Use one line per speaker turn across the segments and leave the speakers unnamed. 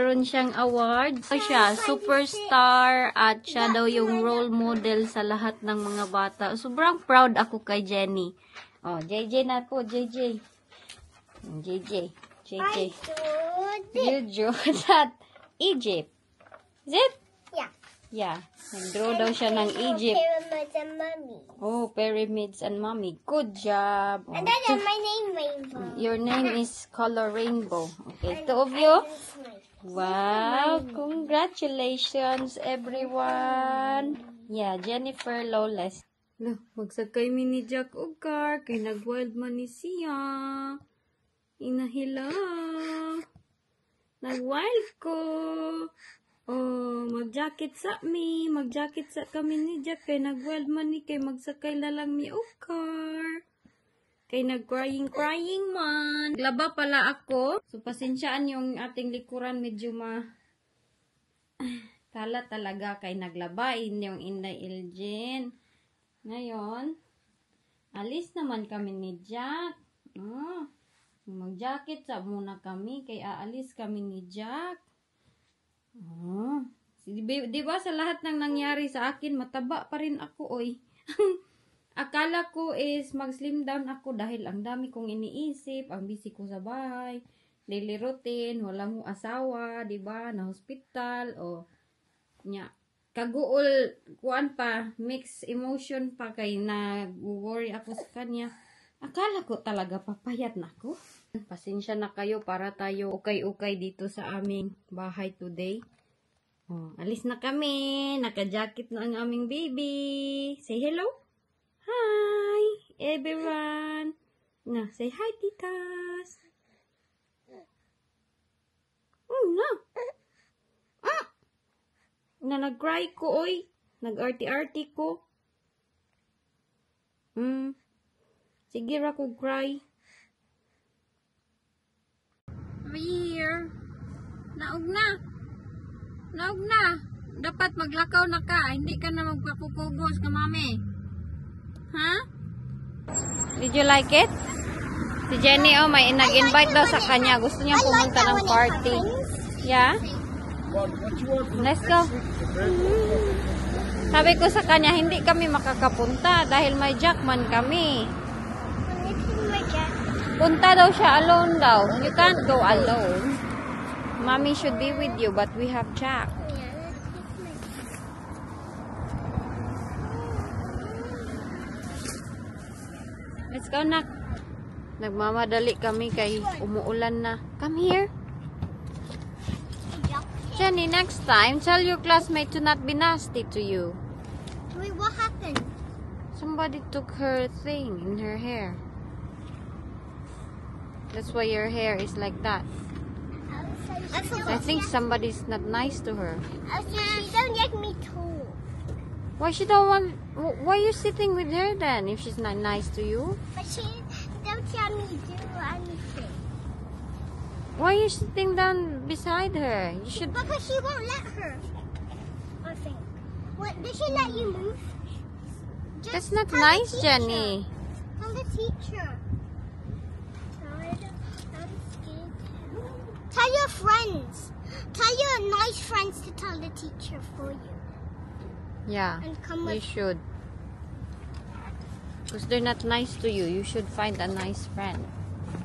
Meron siyang award. Siya, superstar at siya daw yung role model sa lahat ng mga bata. Sobrang proud ako kay Jenny. Oh, JJ na po, JJ. JJ. You drew that Egypt. Is it?
Yeah.
Yeah. Nag-draw daw siya ng Egypt.
Pyramids and mummy.
Oh, pyramids and mommy. Good job.
And then my name Rainbow.
Your name is Color Rainbow. Okay, two of you. Wow, congratulations everyone. Yeah, Jennifer Lawless. Lah, magsakay mi ni Jack og car kay nag-wild man ni siya. Inahila. Nag-wild ko. Oh, mag-jacket sa mi. Mag-jacket sa kami ni Jack kay nag-wild man ni kay magsakay na lang mi og car. Kay nag-crying man. Naglaba pala ako. So, pasensyaan yung ating likuran. Medyo tala talaga kay naglabain yung Inday Elgin. Ngayon, alis naman kami ni Jack. Oh, mag-jacket sa muna kami. Kay aalis kami ni Jack. Oh, diba sa lahat ng nangyari sa akin, mataba pa rin ako, oy. Akala ko is mag-slim down ako dahil ang dami kong iniisip, ang busy ko sa bahay, daily routine, walang asawa, diba, na hospital, o nya, kaguol, kuan pa, mixed emotion pa kay nag-worry ako sa kanya. Akala ko talaga papayat na ako. Pasensya na kayo para tayo ukay-ukay dito sa aming bahay today. Oh, alis na kami, naka-jacket na ang aming baby. Say hello. Hi, everyone. Na, say hi, titas. Oh, no. Na, nag-cry ko, oy. Nag-arty-arty ko. Sige ra ko cry. Here. Naog na. Naog na. Dapat maglakaw na ka. Hindi ka na magpapupugos ka, mami. Huh? Did you like it? Si Jenny, oh, may nag-invite daw sa kanya. Gusto niya pumunta ng party. Yeah? Let's go. Sabi ko sa kanya, hindi kami makakapunta dahil may Jackman kami. Punta daw siya alone daw. You can't go alone. Mommy should be with you, but we have Jack. Let's go, nak. Nagmamadali kami kay umuulan na. Come here. Jenny, next time, tell your classmate to not be nasty to you.
Wait, what happened?
Somebody took her thing in her hair. That's why your hair is like that. I think somebody's not nice to her.
She don't let me talk.
Why she don't want? Why are you sitting with her then? If she's not nice to you,
But she don't let me do anything.
why are you sitting down beside her? You should.
Because she won't let her. I think. What? Did she let you move?
That's not
tell the
nice,
teacher.
Jenny.
Tell the teacher. Tell your friends. Tell your nice friends to tell the teacher for you.
Yeah,
And come
you
with.
should. Because they're not nice to you. You should find a nice friend.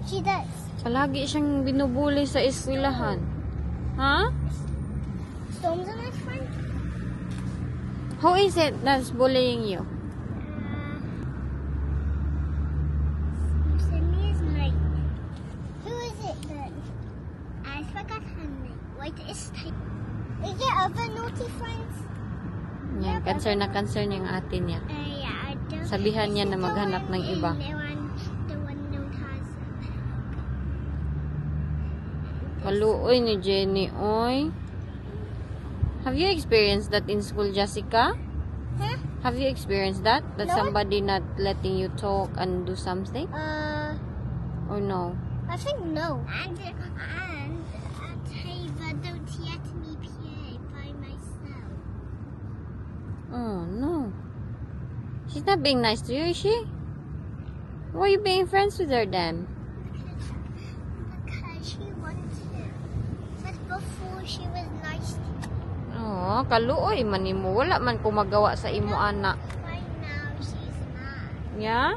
She does.
Palagi siyang binubuli sa eskwelahan. Huh?
Storm's a nice friend.
Who is it that's bullying you?
Sydney's like. Who is it then? I forgot her name. What is it? Is there other naughty friends?
Yan, concern na concern yung ate niya.
Yeah, I don't.
Sabihan niya na maghanap ng iba.
The one known has.
Kaluoy ni Jenny, oy. Have you experienced that in school, Jessica?
Huh?
Have you experienced that? That
No.
somebody not letting you talk and do something? Or no?
I think no. And Tava don't let me play by myself.
Oh, no. She's not being nice to you, is she? Why are you being friends with her then?
Because she wants to. So But before she was nice to me.
Oh, kaluoy man nimo. Wala man ko magawa sa imo ana.
Right now she's mad.
Ya?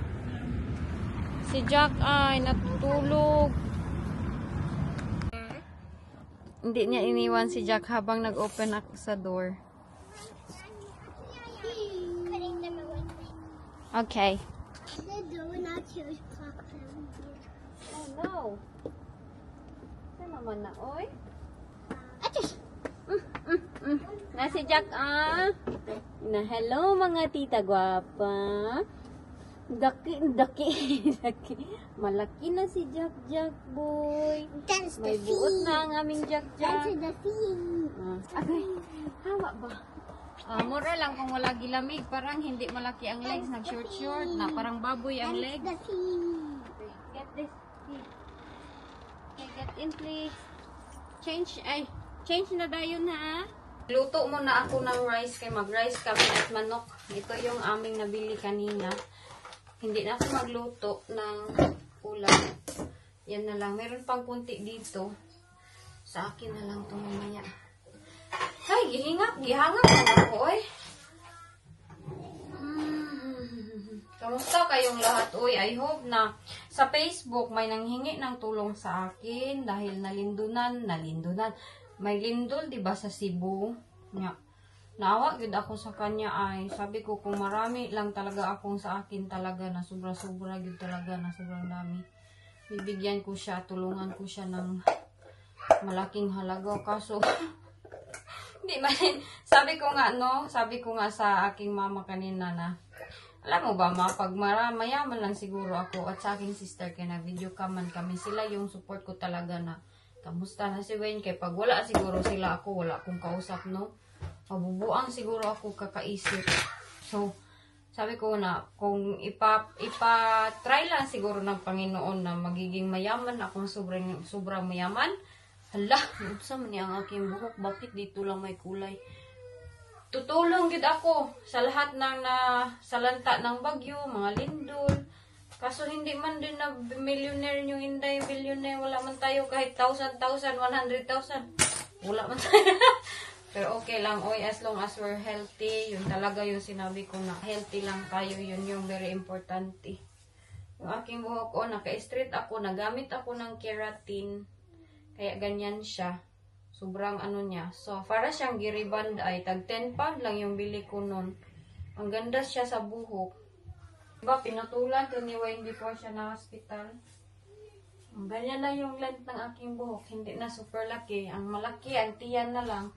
Si Jack ay natutulog. Hindi niya iniwan si Jack habang nag-open ako sa door.
Putting them away.
Okay.
The donut shows clock.
Oh no. Saan naman na, oy?
Achoo!
Na si Jack, Na hello mga tita gwapa. Daki. Malaki na si Jack boy.
That's the
May buot
feet.
na ang aming Jack.
That's the feet.
Okay. Hawa ba? Mura lang kung wala gilamig. Parang hindi malaki ang legs. Nag-short na. Parang baboy ang legs.
That's the feet.
Get this. Okay, get in please. Change na dayon ha. Luto muna ako ng rice kay mag-rice kami at manok. Ito yung aming nabili kanina. Hindi na ako magluto ng ulam. Yan na lang. Meron pang kunti dito. Sa akin na lang ito mamaya. Ay, gihangap na ako eh. Kamusta kayong lahat? Uy, I hope na sa Facebook may nanghingi ng tulong sa akin dahil nalindunan. May lindol, diba, sa Cebu? Nga. Naawa gud ako sa kanya ay sabi ko kung marami lang talaga akong sa akin talaga na sobra-sobra gud talaga na sobrang dami. Bibigyan ko siya, tulungan ko siya ng malaking halaga kaso hindi man sabi ko nga sa aking mama kanina na alam mo ba ma, pag mayaman lang siguro ako at sa aking sister kaya na video kaman kami sila yung support ko talaga na kamusta na si Wayne kay pag wala siguro sila ako wala akong kausap no. Mabubuang siguro ako kakaisip. So, sabi ko na, kung ipa-try lang siguro ng Panginoon na magiging mayaman, akong sobrang mayaman. Hala, saan man ang aking buhok? Bakit dito lang may kulay? Tutulong gid ako sa lahat ng salanta ng bagyo, mga lindol. Kaso hindi man din na millionaire yung Inday, billionaire. Wala man tayo kahit 1,000, 100,000. Wala man tayo. Pero okay lang, oy, as long as we're healthy, yun talaga yung sinabi ko na healthy lang tayo, yun yung very importante. Yung aking buhok ko, naka-straight ako, nagamit ako ng keratin, kaya ganyan siya. Sobrang ano niya. So, para siyang giriband ay, tag 10 pound lang yung bili ko nun. Ang ganda siya sa buhok. Diba, pinutulan to ni Wayne before siya na hospital. Ganyan na yung length ng aking buhok, hindi na super laki. Ang malaki, ang tiyan na lang.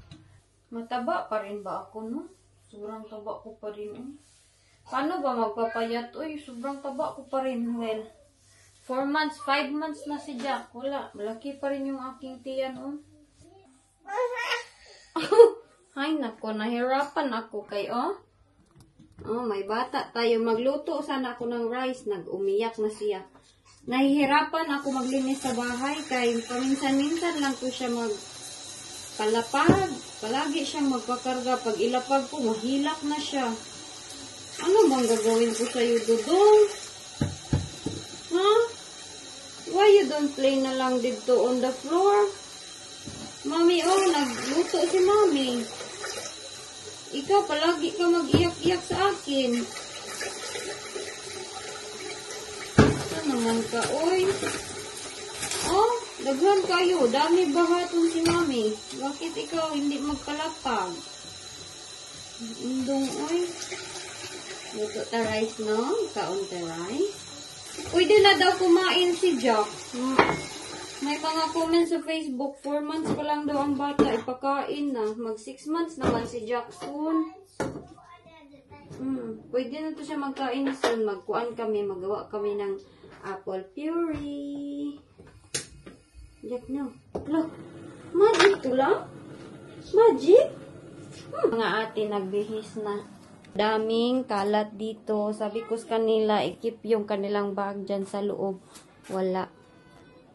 Mataba pa rin ba ako, no? Sobrang taba ko pa rin, eh. Paano ba magpapayat? Uy, sobrang taba ko pa rin. Well, 4 months, 5 months na si Jack. Wala, malaki pa rin yung aking tiyan, oh. Ay, nako, nahirapan ako kay, oh. Oh, may bata tayo. Magluto sana ako ng rice. Nag-umiyak na siya. Nahihirapan ako maglinis sa bahay kay paminsan-minsan lang ko siya palapag. Palagi siyang magpakarga. Pag ilapag ko, mahilak na siya. Ano bang gagawin ko sa'yo, Dudong? Huh? Why you don't play na lang dito on the floor? Mami, oh, nagluto si Mami. Ikaw, palagi ka mag-iyak-iyak sa akin. Ano naman ka, oy? Oh, daghan kayo. Dami bahaton si Mami. Bakit ikaw hindi magpalapag? Indong, oy. Luto ta rice, no? Kaon ta rice. Pwede na daw kumain si Jack. May mga comments sa Facebook. 4 months pa lang daw ang bata. Ipakain na. Mag 6 months naman si Jack soon. Pwede na to siya magkain soon. Magkuan kami. Magawa kami ng apple puree. Jack, no. Look. Magic to lang? Magic? Mga ate, nagbihis na. Daming kalat dito. Sabi ko sa kanila, ikip yung kanilang bag dyan sa loob. Wala.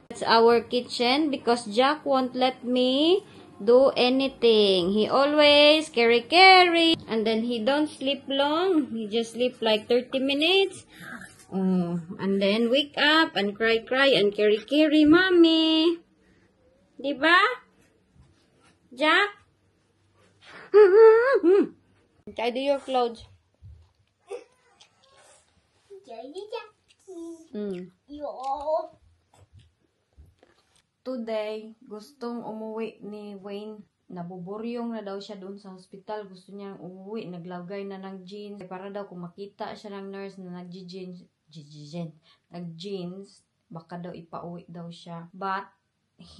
It's our kitchen because Jack won't let me do anything. He always carry. And then he don't sleep long. He just sleep like 30 minutes. And then wake up and cry and carry, Mommy. Diba? Jack? Try do your clothes.
Johnny Jackie. Yo.
Today, gustong umuwi ni Wayne. Nabuburyong na daw siya doon sa hospital. Gusto niyang umuwi. Naglagay na ng jeans. Para daw kung makita siya ng nurse na nag-jeans, baka daw ipauwi daw siya. But,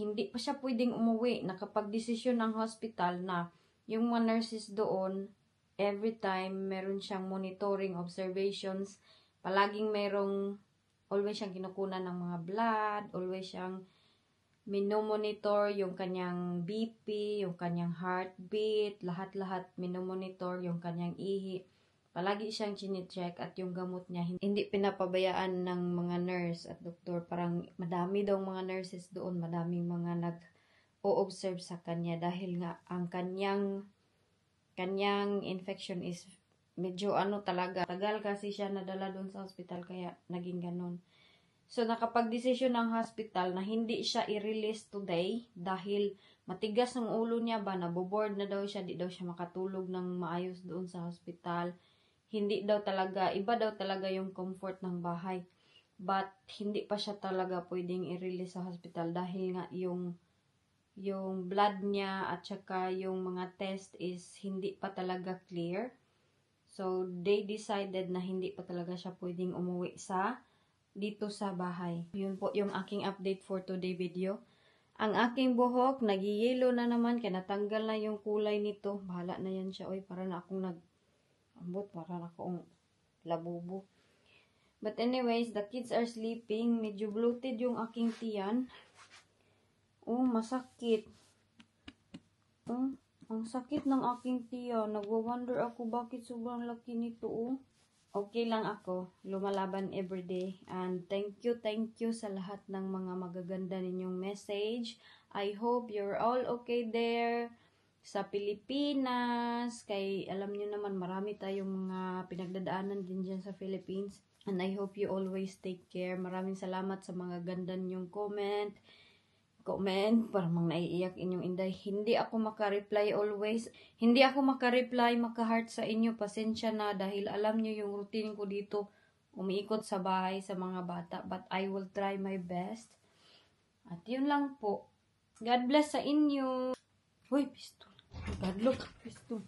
hindi pa siya pwedeng umuwi. Nakapag-desisyon ng hospital na yung mga nurses doon, every time meron siyang monitoring observations. Palaging always siyang kinukunan ng mga blood, always siyang minomonitor yung kanyang BP, yung kanyang heartbeat, lahat-lahat minomonitor yung kanyang ihi. Palagi siyang chine-check at yung gamot niya hindi pinapabayaan ng mga nurse at doktor. Parang madami daw mga nurses doon, madaming mga nag-o-observe sa kanya dahil nga ang kanyang infection is medyo talaga. Tagal kasi siya nadala doon sa hospital kaya naging ganun. So, nakapag-desisyon ng hospital na hindi siya i-release today dahil matigas ang ulo niya ba, naboboard na daw siya, di daw siya makatulog ng maayos doon sa hospital. Hindi daw talaga, iba daw talaga yung comfort ng bahay. But, hindi pa siya talaga pwedeng i-release sa hospital dahil nga yung blood niya at saka yung mga test is hindi pa talaga clear. So, they decided na hindi pa talaga siya pwedeng umuwi dito sa bahay. Yun po yung aking update for today video. Ang aking buhok, nag-yellow na naman, kaya natanggal na yung kulay nito. Bahala na yan siya. Oy, para na akong para na akong labubo. But anyways, the kids are sleeping. Medyo bloated yung aking tiyan. Oh, masakit. Oh, ang sakit ng aking tiyan. Nagwa-wonder ako bakit sobrang laki nito, oh. Okay lang ako, lumalaban everyday. And thank you sa lahat ng mga magaganda ninyong message. I hope you're all okay there sa Pilipinas. Kay alam nyo naman, marami tayong mga pinagdadaanan din dyan sa Philippines. And I hope you always take care. Maraming salamat sa mga ganda ninyong comment, parang naiiyak inyong inday. Hindi ako maka-reply always. Hindi ako maka-heart sa inyo. Pasensya na dahil alam nyo yung routine ko dito. Umiikot sa bahay sa mga bata. But I will try my best. At yun lang po. God bless sa inyo. Uy, pistol. God look, pistol.